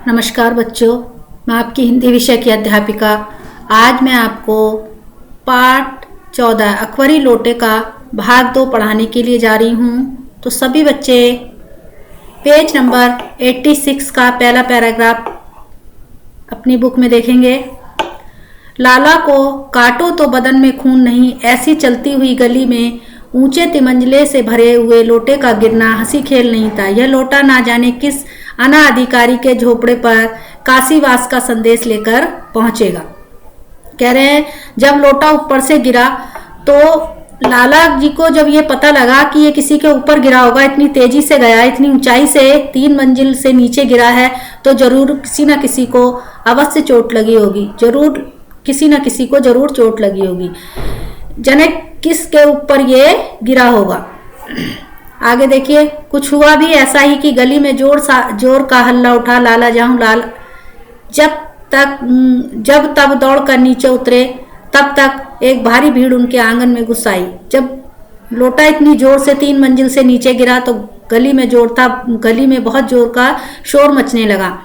नमस्कार बच्चों, मैं आपकी हिंदी विषय की अध्यापिका। आज मैं आपको पाठ 14 अकबरी लोटे का भाग 2 पढ़ाने के लिए जा रही हूँ। तो सभी बच्चे पेज नंबर 86 का पहला पैराग्राफ अपनी बुक में देखेंगे। लाला को काटो तो बदन में खून नहीं, ऐसी चलती हुई गली में ऊंचे तिमंजले से भरे हुए लोटे का गिरना हंसी खेल नहीं था। यह लोटा ना जाने किस अनाधिकारी के झोपड़े पर काशीवास का संदेश लेकर पहुंचेगा। कह रहे हैं जब लोटा ऊपर से गिरा तो लाला जी को जब ये पता लगा कि ये किसी के ऊपर गिरा होगा, इतनी तेजी से गया, इतनी ऊंचाई से 3 मंजिल से नीचे गिरा है, तो जरूर किसी ना किसी को अवश्य चोट लगी होगी, जरूर किसी ना किसी को जरूर चोट लगी होगी। जाने किसके ऊपर ये गिरा होगा। आगे देखिए, कुछ हुआ भी ऐसा ही कि गली में जोर का हल्ला उठा। लाला जाऊं लाल जब तब दौड़ कर नीचे उतरे, तब तक एक भारी भीड़ उनके आंगन में घुस आई। जब लोटा इतनी जोर से 3 मंजिल से नीचे गिरा तो गली में जोर था, गली में बहुत जोर का शोर मचने लगा।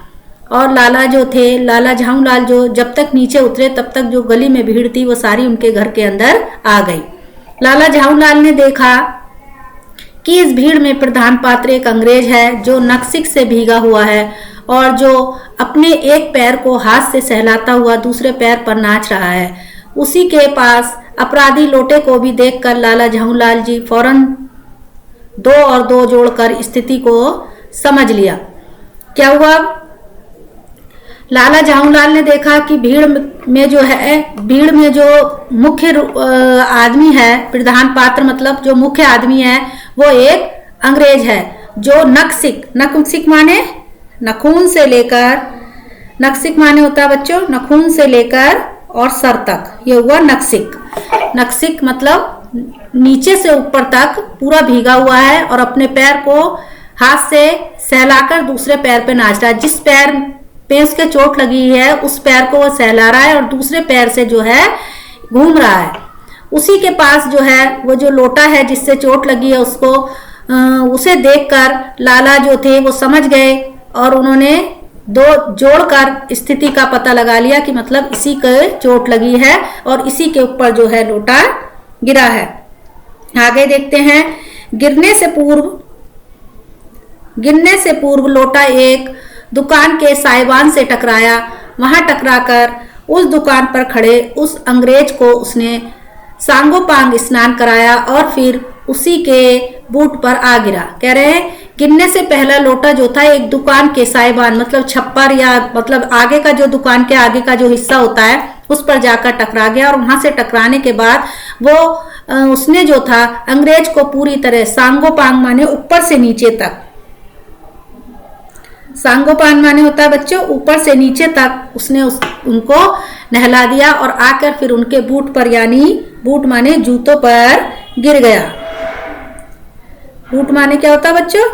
और लाला जो थे, लाला झाऊ लाल जो जब तक नीचे उतरे तब तक जो गली में भीड़ थी वो सारी उनके घर के अंदर आ गई। लाला झाऊ लाल ने देखा कि इस भीड़ में प्रधान पात्र एक अंग्रेज है जो नक्सिक से भीगा हुआ है और जो अपने एक पैर को हाथ से सहलाता हुआ दूसरे पैर पर नाच रहा है। उसी के पास अपराधी लोटे को भी देखकर लाला झाऊ लाल जी फौरन 2 और 2 जोड़कर स्थिति को समझ लिया। क्या हुआ? लाला झाऊ लाल ने देखा कि भीड़ में जो मुख्य आदमी है, प्रधान पात्र मतलब जो मुख्य आदमी है, वो एक अंग्रेज है जो नक्सिक माने नखून से लेकर, नक्सिक माने होता है बच्चों नखून से लेकर और सर तक, ये हुआ नक्सिक मतलब नीचे से ऊपर तक पूरा भीगा हुआ है और अपने पैर को हाथ से सहलाकर दूसरे पैर पे नाच रहा है। जिस पैर पे उसके चोट लगी है उस पैर को वो सहला रहा है और दूसरे पैर से जो है घूम रहा है। उसी के पास जो है वो जो लोटा है जिससे चोट लगी है उसको उसे देखकर लाला जो थे वो समझ गए और उन्होंने 2 जोड़कर स्थिति का पता लगा लिया कि मतलब इसी को चोट लगी है और इसी के ऊपर जो है लोटा गिरा है। आगे देखते हैं, गिरने से पूर्व लोटा एक दुकान के साइबान से टकराया। वहां टकराकर उस दुकान पर खड़े उस अंग्रेज को उसने सांगोपांग स्नान कराया और फिर उसी के बूट पर आ गिरा। कह रहे हैं गिरने से पहला लोटा जो था एक दुकान के साइबान मतलब छप्पर या मतलब आगे का जो दुकान के आगे का जो हिस्सा होता है उस पर जाकर टकरा गया और वहां से टकराने के बाद वो उसने जो था अंग्रेज को पूरी तरह सांगोपांग माने ऊपर से नीचे तक, सांगोपान माने होता है बच्चों ऊपर से नीचे तक उसने उनको नहला दिया और आकर फिर उनके बूट पर यानी बूट माने जूतों पर गिर गया। बूट माने क्या होता है बच्चों?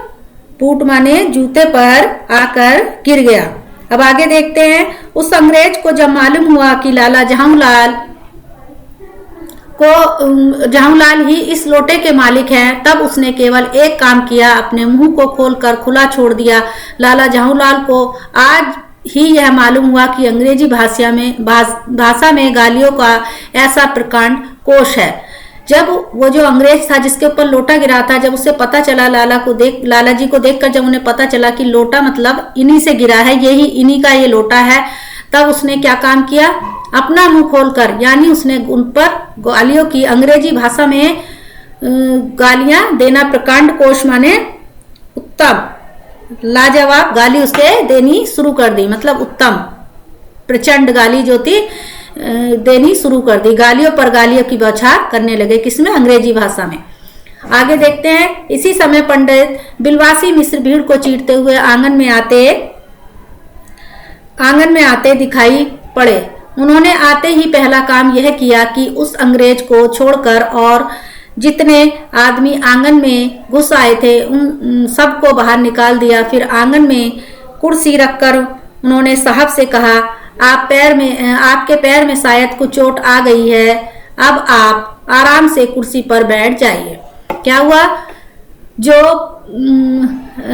बूट माने जूते पर आकर गिर गया। अब आगे देखते हैं, उस अंग्रेज को जब मालूम हुआ कि लाला झाऊ लाल ही इस लोटे के मालिक हैं, तब उसने केवल एक काम किया, अपने मुंह को खोलकर खुला छोड़ दिया। लाला झाऊ लाल को आज ही यह मालूम हुआ कि अंग्रेजी भाषा में गालियों का ऐसा प्रकांड कोश है। जब वो जो अंग्रेज था जिसके ऊपर लोटा गिरा था, जब उसे पता चला लाला जी को देखकर जब उन्हें पता चला कि लोटा मतलब इन्हीं से गिरा है, यही इन्हीं का ये लोटा है, तब उसने क्या काम किया, अपना मुंह खोलकर यानी उसने उन पर गालियों की, अंग्रेजी भाषा में गालियां देना प्रकांड कोश माने उत्तम, लाजवाब गाली उसे देनी शुरू कर दी, मतलब उत्तम प्रचंड गाली जो थी देनी शुरू कर दी। गालियों पर गालियों की बौछार करने लगे, किसमें? अंग्रेजी भाषा में। आगे देखते हैं, इसी समय पंडित बिलवासी मिश्र भीड़ को चीरते हुए आंगन में आते दिखाई पड़े। उन्होंने आते ही पहला काम यह किया कि उस अंग्रेज को छोड़कर और जितने आदमी आंगन में घुस आए थे उन सबको बाहर निकाल दिया। फिर आंगन में कुर्सी रखकर उन्होंने साहब से कहा, आपके पैर में शायद कुछ चोट आ गई है, अब आप आराम से कुर्सी पर बैठ जाइए। क्या हुआ? जो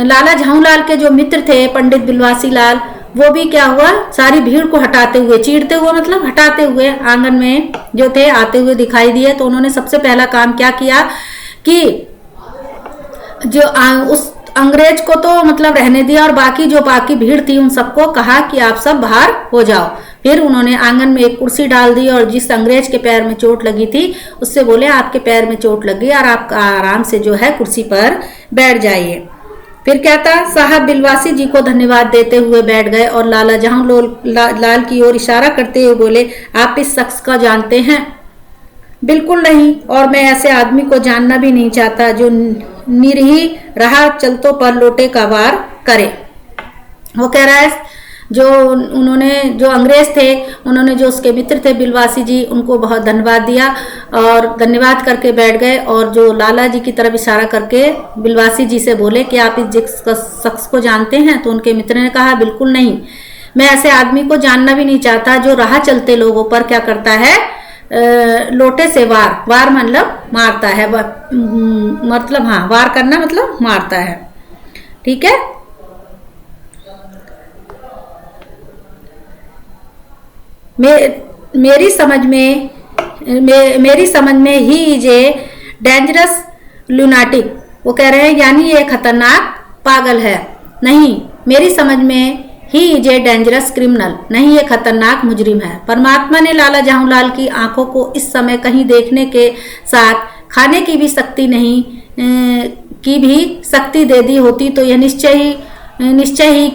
लाला झाऊ लाल के जो मित्र थे पंडित बिलवासी लाल, वो भी क्या हुआ, सारी भीड़ को हटाते हुए, चीरते हुए मतलब हटाते हुए आंगन में जो थे आते हुए दिखाई दिए। तो उन्होंने सबसे पहला काम क्या किया कि जो उस अंग्रेज को तो मतलब रहने दिया और बाकी भीड़ थी उन सबको कहा कि आप सब बाहर हो जाओ। फिर उन्होंने आंगन में एक कुर्सी डाल दी और जिस अंग्रेज के पैर में चोट लगी थी उससे बोले आपके पैर में चोट लगी और आप आराम से जो है कुर्सी पर बैठ जाइए। फिर क्या था, साहब बिलवासी जी को धन्यवाद देते हुए बैठ गए और लाला जहां लाल की ओर इशारा करते हुए बोले आप इस शख्स का जानते हैं? बिल्कुल नहीं, और मैं ऐसे आदमी को जानना भी नहीं चाहता जो निरीह राह चलतों पर लोटे का वार करे। वो कह रहा है जो अंग्रेज थे उन्होंने जो उसके मित्र थे बिलवासी जी उनको बहुत धन्यवाद दिया और धन्यवाद करके बैठ गए और जो लाला जी की तरफ इशारा करके बिलवासी जी से बोले कि आप इस शख्स को जानते हैं? तो उनके मित्र ने कहा बिल्कुल नहीं, मैं ऐसे आदमी को जानना भी नहीं चाहता जो राह चलते लोगों पर क्या करता है, लोटे से वार मतलब मारता है, मतलब हाँ वार करना मतलब मारता है। ठीक है, मेरी समझ में ही ये डेंजरस लुनाटिक, वो कह रहे हैं यानी ये खतरनाक पागल है। नहीं, मेरी समझ में ही ये डेंजरस क्रिमिनल, नहीं ये खतरनाक मुजरिम है। परमात्मा ने लाला जवाहरलाल की आंखों को इस समय कहीं देखने के साथ खाने की भी शक्ति दे दी होती तो यह निश्चय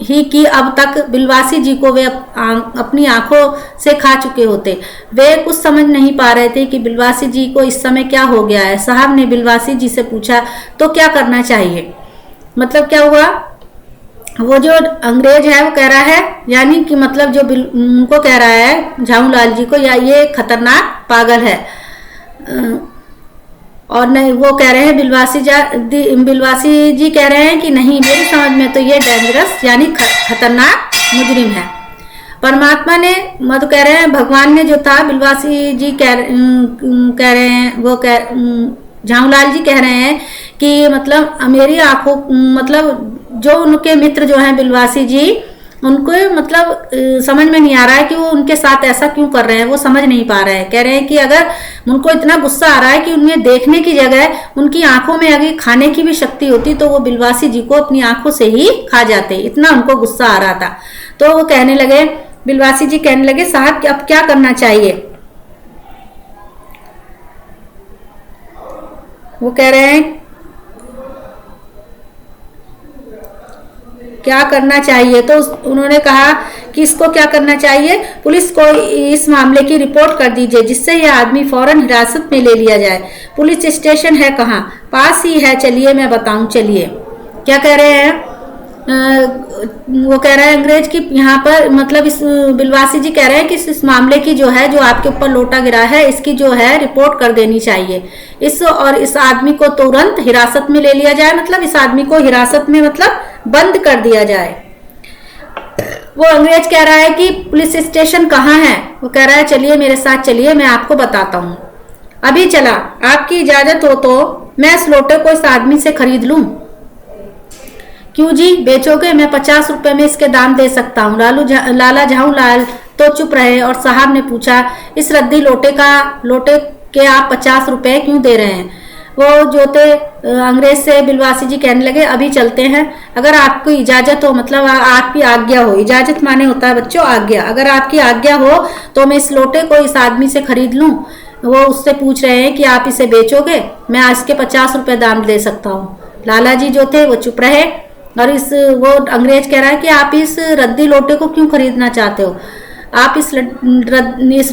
ही कि अब तक बिलवासी जी को वे अपनी आंखों से खा चुके होते। वे कुछ समझ नहीं पा रहे थे कि बिलवासी जी को इस समय क्या हो गया है। साहब ने बिलवासी जी से पूछा तो क्या करना चाहिए? मतलब क्या हुआ, वो जो अंग्रेज है वो कह रहा है यानी कि मतलब जो उनको कह रहा है जवाहरलाल जी को या ये खतरनाक पागल है, और नहीं वो कह रहे हैं बिलवासी जी कह रहे हैं कि नहीं मेरी समझ में तो ये डेंजरस यानी खतरनाक मुजरिम है। परमात्मा ने मतलब कह रहे हैं भगवान ने जो था, बिलवासी जी कह रहे हैं वो जवाहरलाल जी कह रहे हैं कि मतलब मेरी आंखों मतलब जो उनके मित्र जो हैं बिलवासी जी उनको मतलब समझ में नहीं आ रहा है कि वो उनके साथ ऐसा क्यों कर रहे हैं, वो समझ नहीं पा रहे हैं। कह रहे हैं कि अगर उनको इतना गुस्सा आ रहा है कि उन्हें देखने की जगह उनकी आंखों में अगर खाने की भी शक्ति होती तो वो बिलवासी जी को अपनी आंखों से ही खा जाते, इतना उनको गुस्सा आ रहा था। तो वो कहने लगे, बिलवासी जी कहने लगे साहब अब क्या करना चाहिए? वो कह रहे हैं क्या करना चाहिए? तो उन्होंने कहा कि इसको क्या करना चाहिए, पुलिस को इस मामले की रिपोर्ट कर दीजिए जिससे यह आदमी फौरन हिरासत में ले लिया जाए। पुलिस स्टेशन है कहाँ? पास ही है, चलिए मैं बताऊं। चलिए, क्या कह रहे हैं वो कह रहा है अंग्रेज की यहाँ पर मतलब इस बिलवासी जी कह रहे हैं कि इस मामले की जो है जो आपके ऊपर लोटा गिरा है इसकी जो है रिपोर्ट कर देनी चाहिए इस आदमी को तुरंत हिरासत में ले लिया जाए, मतलब इस आदमी को हिरासत में मतलब बंद कर दिया जाए। वो अंग्रेज कह रहा है कि पुलिस स्टेशन कहाँ है? वो कह रहा है चलिए मेरे साथ चलिए मैं आपको बताता हूँ। अभी चला, आपकी इजाजत हो तो मैं इस लोटे को इस आदमी से खरीद लूं। क्यों जी, बेचोगे? मैं 50 रुपए में इसके दाम दे सकता हूँ। लाला जवाहरलाल तो चुप रहे और साहब ने पूछा इस रद्दी लोटे के आप 50 रुपए क्यों दे रहे हैं? वो जो थे अंग्रेज से बिलवासी जी कहने लगे अभी चलते हैं, अगर आपको इजाजत हो, मतलब आपकी आज्ञा हो। इजाजत माने होता है बच्चों आज्ञा। अगर आपकी आज्ञा हो तो मैं इस लोटे को इस आदमी से खरीद लूं। वो उससे पूछ रहे हैं कि आप इसे बेचोगे? मैं इसके 50 रुपए दाम दे सकता हूँ। लाला जी जो थे वो चुप रहे और वो अंग्रेज कह रहा है कि आप इस रद्दी लोटे को क्यों खरीदना चाहते हो? आप इस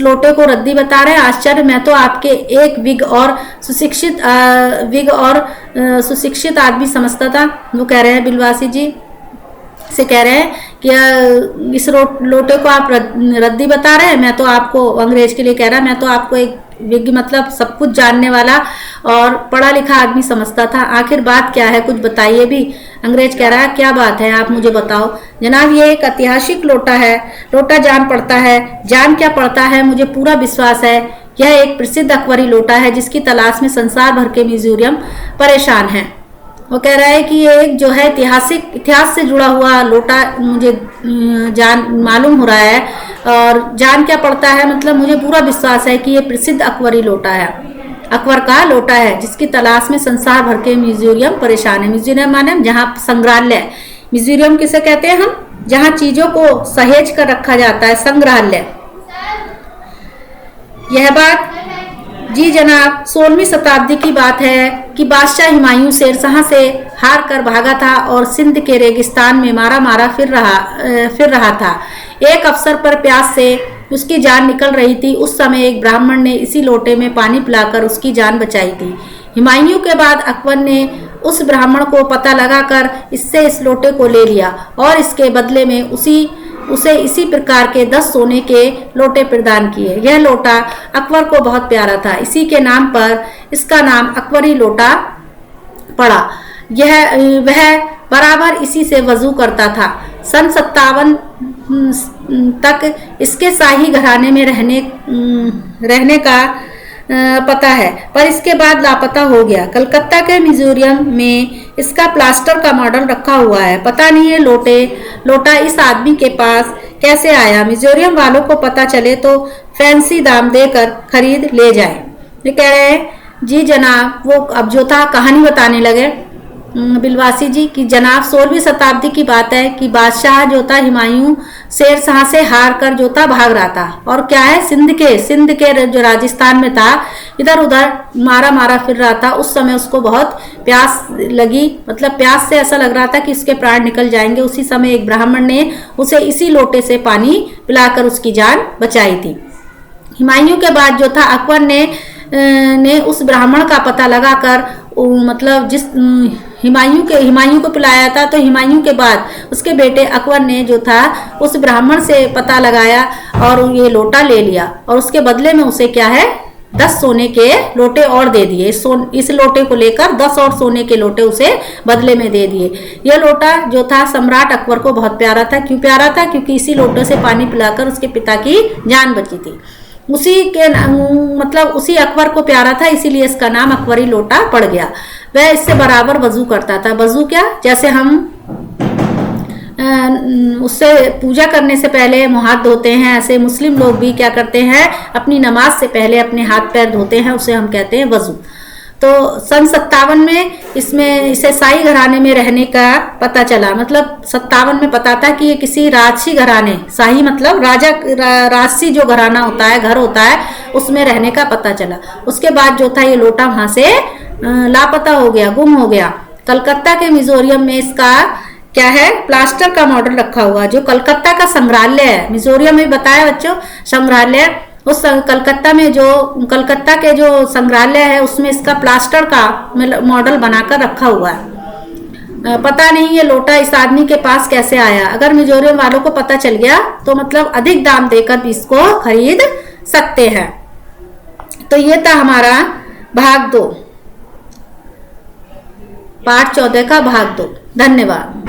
लोटे को रद्दी बता रहे हैं? आश्चर्य, मैं तो आपके एक विग और सुशिक्षित आदमी समझता था। वो कह रहे हैं बिलवासी जी से कह रहे हैं कि इस लोटे को आप रद्दी बता रहे हैं? मैं तो आपको, अंग्रेज के लिए कह रहा है, मैं तो आपको एक विज्ञ मतलब सब कुछ जानने वाला और पढ़ा लिखा आदमी समझता था। आखिर बात क्या है, कुछ बताइए भी। अंग्रेज कह रहा है क्या बात है आप मुझे बताओ। जनाब ये एक ऐतिहासिक लोटा है, लोटा जान पड़ता है। जान क्या पड़ता है, मुझे पूरा विश्वास है यह एक प्रसिद्ध अकबरी लोटा है जिसकी तलाश में संसार भर के म्यूजियम परेशान हैं। वो कह रहा है कि ये एक जो है इतिहास से जुड़ा हुआ लोटा मुझे जान मालूम हो रहा है, और जान क्या पड़ता है, मतलब मुझे पूरा विश्वास है कि ये प्रसिद्ध अकबरी लोटा है, अकबर का लोटा है, जिसकी तलाश में संसार भर के म्यूजियम परेशान है। म्यूजियम माने जहाँ संग्रहालय, म्यूजियम किसे कहते हैं हम, जहाँ चीजों को सहेज कर रखा जाता है, संग्रहालय। यह बात जी जनाब 16वीं शताब्दी की बात है कि बादशाह हुमायूं शेरशाह से हार कर भागा था और सिंध के रेगिस्तान में मारा मारा फिर रहा था। एक अवसर पर प्यास से उसकी जान निकल रही थी। उस समय एक ब्राह्मण ने इसी लोटे में पानी पिलाकर उसकी जान बचाई थी। हुमायूं के बाद अकबर ने उस ब्राह्मण को पता लगाकर इससे इस लोटे को ले लिया और इसके बदले में उसे इसी प्रकार के 10 सोने के लोटे प्रदान किए। यह लोटा अकबर को बहुत प्यारा था, इसी के नाम पर इसका नाम अकबरी लोटा पड़ा। वह बराबर इसी से वजू करता था। सन 57 तक इसके शाही घराने में रहने का पता है, पर इसके बाद लापता हो गया। कलकत्ता के म्यूजियम में इसका प्लास्टर का मॉडल रखा हुआ है। पता नहीं है लोटा इस आदमी के पास कैसे आया। म्यूजियम वालों को पता चले तो फैंसी दाम देकर खरीद ले जाए। ये कह रहे हैं जी जनाब, वो अब जो था कहानी बताने लगे बिलवासी जी की जनाब 16वीं शताब्दी की बात है कि बादशाह जो था हुमायूं शेरशाह से हार कर जो था भाग रहा था, और क्या है सिंध के जो राजस्थान में था, इधर उधर मारा फिर रहा था। उस समय उसको बहुत प्यास लगी, मतलब प्यास से ऐसा लग रहा था कि उसके प्राण निकल जाएंगे। उसी समय एक ब्राह्मण ने उसे इसी लोटे से पानी पिलाकर उसकी जान बचाई थी। हुमायूं के बाद जो था अकबर ने उस ब्राह्मण का पता लगाकर, मतलब जिस हुमायूं को पिलाया था, तो हुमायूं के बाद उसके बेटे अकबर ने जो था उस ब्राह्मण से पता लगाया और ये लोटा ले लिया, और उसके बदले में उसे क्या है 10 सोने के लोटे और दे दिए। इस लोटे को लेकर 10 और सोने के लोटे उसे बदले में दे दिए। यह लोटा जो था सम्राट अकबर को बहुत प्यारा था। क्यों प्यारा था? क्योंकि इसी लोटे से पानी पिलाकर उसके पिता की जान बची थी। उसी अकबर को प्यारा था, इसीलिए इसका नाम अकबरी लोटा पड़ गया। वह इससे बराबर वजू करता था। वजू क्या, जैसे हम उससे पूजा करने से पहले मुँह हाथ धोते हैं, ऐसे मुस्लिम लोग भी क्या करते हैं, अपनी नमाज से पहले अपने हाथ पैर धोते हैं, उसे हम कहते हैं वजू। तो सन 57 में इसे शाही घराने में रहने का पता चला। मतलब 57 में पता था कि ये किसी राजसी घराने, शाही मतलब राजसी जो घराना होता है, घर होता है, उसमें रहने का पता चला। उसके बाद जो था ये लोटा वहां से लापता हो गया, गुम हो गया। कलकत्ता के म्यूजियम में इसका क्या है, प्लास्टर का मॉडल रखा हुआ, जो कलकत्ता का संग्रहालय है। म्यूजियम में बताया बच्चों, संग्रहालय उस कलकत्ता के जो संग्रहालय है उसमें इसका प्लास्टर का मॉडल बनाकर रखा हुआ है। पता नहीं ये लोटा इस आदमी के पास कैसे आया। अगर म्यूजियम वालों को पता चल गया तो मतलब अधिक दाम देकर भी इसको खरीद सकते हैं। तो ये था हमारा भाग 2, पार्ट 14 का भाग 2। धन्यवाद।